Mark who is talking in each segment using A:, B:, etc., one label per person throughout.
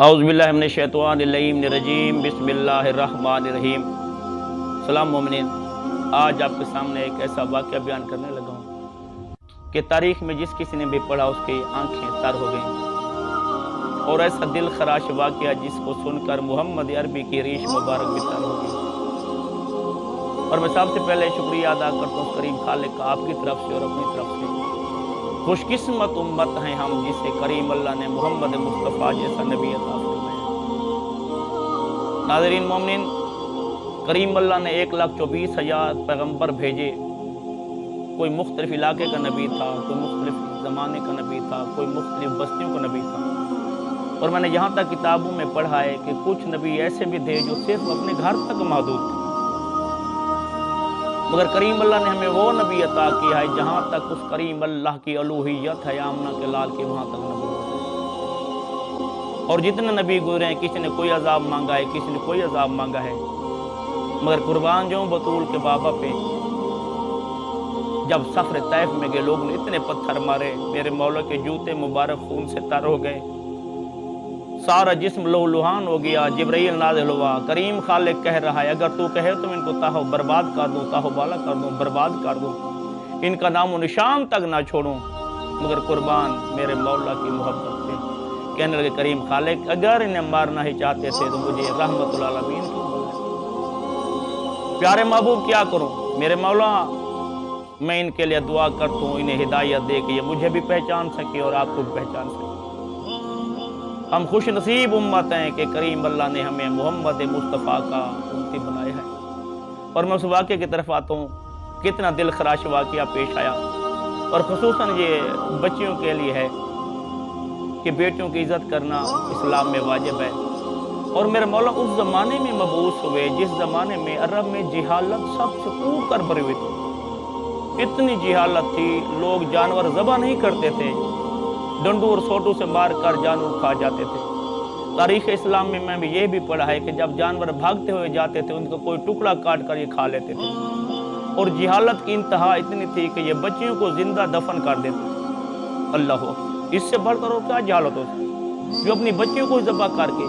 A: اعوذ باللہ من الشیطان الرجیم بسم اللہ الرحمن الرحیم۔ سلام مومنین، آج آپ کے سامنے ایک ایسا واقعہ بیان کرنے لگا ہوں کہ تاریخ میں جس کسی نے بھی پڑھا اس کی آنکھیں تر ہو گئیں، اور ایسا دل خراش واقعہ جس کو سن کر محمد عربی کی ریش مبارک بھی تر ہو گئی۔ اور میں سب سے پہلے شکریہ ادا کرتا ہوں کریم خالق کا، آپ کی طرف سے اور اپنی طرف سے۔ خوش قسمت امت ہیں ہم جسے کریم اللہ نے محمد مصطفیٰ جیسا نبی عطا فرمایا۔ ناظرین مومنین، کریم اللہ نے 1,24,000 پیغمبر بھیجے۔ کوئی مختلف علاقے کا نبی تھا، کوئی مختلف زمانے کا نبی تھا، کوئی مختلف بستیوں کا نبی تھا۔ اور میں نے یہاں تک کتابوں میں پڑھا ہے کہ کچھ نبی ایسے بھی تھے جو صرف اپنے گھر تک محدود تھے، مگر کریم اللہ نے ہمیں وہ نبی عطا کیا ہے جہاں تک اس کریم اللہ کی الوہیت ہے، آمنہ کے لال کے وہاں تک نبوت ہے۔ اور جتنے نبی گزرے ہیں، کسی نے کوئی عذاب مانگا ہے، کسی نے کوئی عذاب مانگا ہے، مگر قربان جاؤں بطول کے بابا پہ جب سفر طیف میں گئے، لوگ نے اتنے پتھر مارے، میرے مولا کے جوتے مبارک خون سے تر ہو گئے، سارا جسم لہو لہان ہو گیا۔ جبرائیل نازل ہوا، کریم خالق کہہ رہا ہے اگر تو کہے تو میں ان کو تاہو برباد کر دوں، تاہو بالا کر دوں، برباد کر دوں، ان کا نام و نشان تک نہ چھوڑوں۔ مگر قربان میرے مولا کی محبت پہ کہنے لگے کریم خالق اگر انہیں مارنا ہی چاہتے تھے تو مجھے رحمت العالمین کیوں بنایا؟ پیارے محبوب کیا کروں؟ میرے مولا میں ان کے لیے دعا کرتا ہوں انہیں ہدایت دے کہ یہ مجھے بھی پہچان سکے اور آپ کو بھی پہچان سکے۔ ہم خوش نصیب امت ہیں کہ کریم اللہ نے ہمیں محمد مصطفیٰ کا امتی بنایا ہے۔ اور میں اس واقعے کی طرف آتا ہوں، کتنا دل خراش واقعہ پیش آیا، اور خصوصاً یہ بچیوں کے لیے ہے کہ بیٹیوں کی عزت کرنا اسلام میں واجب ہے۔ اور میرے مولا اس زمانے میں مبعوث ہوئے جس زمانے میں عرب میں جہالت سب سے اوپر بھری ہوئی تھی، اتنی جہالت تھی، لوگ جانور ذبح نہیں کرتے تھے، ڈنڈوں اور سوٹوں سے مار کر جانور کھا جاتے تھے۔ تاریخ اسلام میں بھی یہ بھی پڑھا ہے کہ جب جانور بھاگتے ہوئے جاتے تھے ان کو کوئی ٹکڑا کاٹ کر یہ کھا لیتے تھے۔ اور جہالت کی انتہا اتنی تھی کہ یہ بچیوں کو زندہ دفن کر دیتے تھے۔ اللہ اکبر، اس سے بڑھ کر کیا جہالت ہو جو اپنی بچیوں کو ذبح کر کے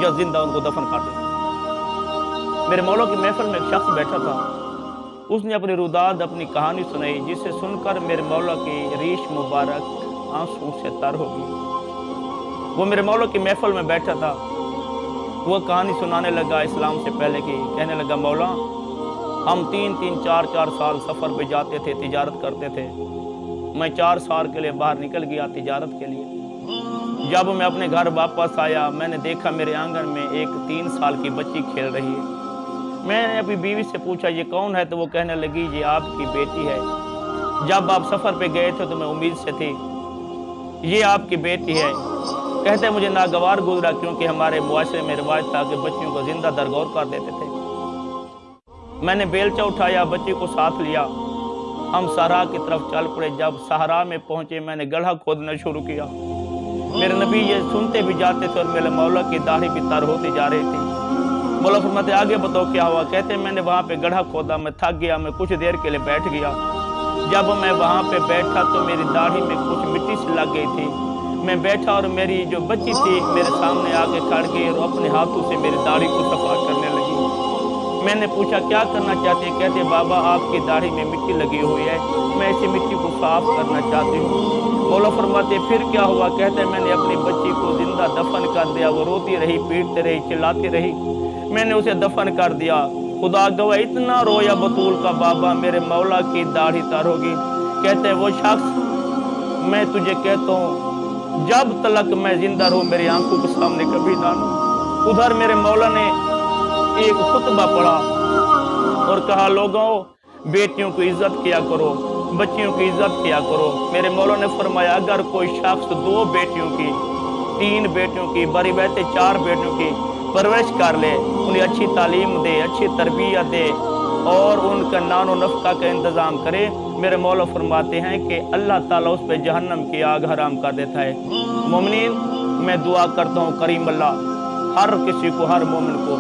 A: یا زندہ ان کو دفن کر دیتے۔ میرے مولا کی محفل میں ایک شخص بیٹھا تھا، اس نے اپنی روداد اپنی کہانی سنائی، جسے سن کر میرے مولا کی ریش مبارک آنسوں سے تر ہو گئی۔ وہ میرے مولا کی محفل میں بیٹھا تھا، وہ کہانی سنانے لگا اسلام سے پہلے کی، کہنے لگا مولا ہم 3-3 4-4 سال سفر پہ جاتے تھے، تجارت کرتے تھے، میں 4 سال کے لیے باہر نکل گیا تجارت کے لیے۔ جب میں اپنے گھر واپس آیا میں نے دیکھا میرے آنگن میں ایک 3 سال کی بچی کھیل رہی ہے۔ میں نے اپنی بیوی سے پوچھا یہ کون ہے، تو وہ کہنے لگی یہ آپ کی بیٹی ہے، جب آپ سفر پہ گئے تھے تو میں امید سے تھی یہ آپ کی بیٹی ہے۔ کہتے مجھے ناگوار گزرا کیونکہ ہمارے معاشرے میں رواج تھا کہ بچیوں کو زندہ درگور کر دیتے تھے۔ میں نے بیلچہ اٹھایا، بچی کو ساتھ لیا، ہم صحرا کی طرف چل پڑے۔ جب صحرا میں پہنچے میں نے گڑھا کھودنا شروع کیا۔ میرے نبی یہ سنتے بھی جاتے تھے اور میرے مولا کی داڑھی بھی تر ہوتی جا رہی تھی۔ مولا فرماتے آگے بتاؤ کیا ہوا؟ کہتے میں نے وہاں پہ گڑھا کھودا، میں تھک گیا، میں کچھ دیر کے لیے بیٹھ گیا۔ جب میں وہاں پہ بیٹھا تو میری داڑھی میں کچھ مٹی سی لگ گئی تھی۔ میں بیٹھا اور میری جو بچی تھی میرے سامنے آ کے کھڑ گئی اور اپنے ہاتھوں سے میری داڑھی کو صفا کرنے لگی۔ میں نے پوچھا کیا کرنا چاہتے ہیں؟ کہتے بابا آپ کی داڑھی میں مٹی لگی ہوئی ہے، میں اسی مٹی کو صاف کرنا چاہتی ہوں۔ مولا فرماتے پھر کیا ہوا؟ کہتے میں نے اپنی بچی کو زندہ دفن کر دیا، وہ روتی رہی، پیٹتے رہی، چلاتی رہی، میں نے اسے دفن کر دیا۔ خدا گواہ اتنا رویا بطول کا بابا، میرے مولا کی داڑھی تر ہوگی۔ کہتے وہ شخص میں تجھے کہتا ہوں جب تلک میں زندہ رہوں میری آنکھوں کے سامنے کبھی نہ آنا۔ ادھر میرے مولا نے ایک خطبہ پڑھا اور کہا لوگوں بیٹیوں کی عزت کیا کرو، بچیوں کی عزت کیا کرو۔ میرے مولا نے فرمایا اگر کوئی شخص 2 بیٹیوں کی، 3 بیٹیوں کی، بڑی بہتے 4 بیٹیوں کی پرورش کر لے، انہیں اچھی تعلیم دے، اچھی تربیت دے اور ان کا نان و نفقہ کا انتظام کرے، میرے مولا فرماتے ہیں کہ اللہ تعالیٰ اس پہ جہنم کی آگ حرام کر دیتا ہے۔ مومنین میں دعا کرتا ہوں کریم اللہ ہر کسی کو، ہر مومن کو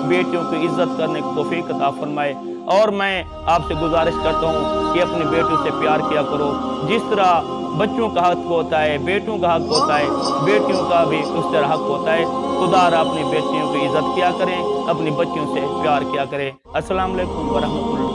A: بیٹیوں کی عزت کرنے کی توفیق عطا فرمائے۔ اور میں آپ سے گزارش کرتا ہوں کہ اپنی بیٹوں سے پیار کیا کرو، جس طرح بچوں کا حق ہوتا ہے، بیٹوں کا حق ہوتا ہے، بیٹیوں کا بھی اس طرح حق ہوتا ہے۔ خدا را اپنی بیٹیوں کی عزت کیا کریں، اپنی بچیوں سے پیار کیا کریں۔ السلام علیکم ورحمۃ اللہ۔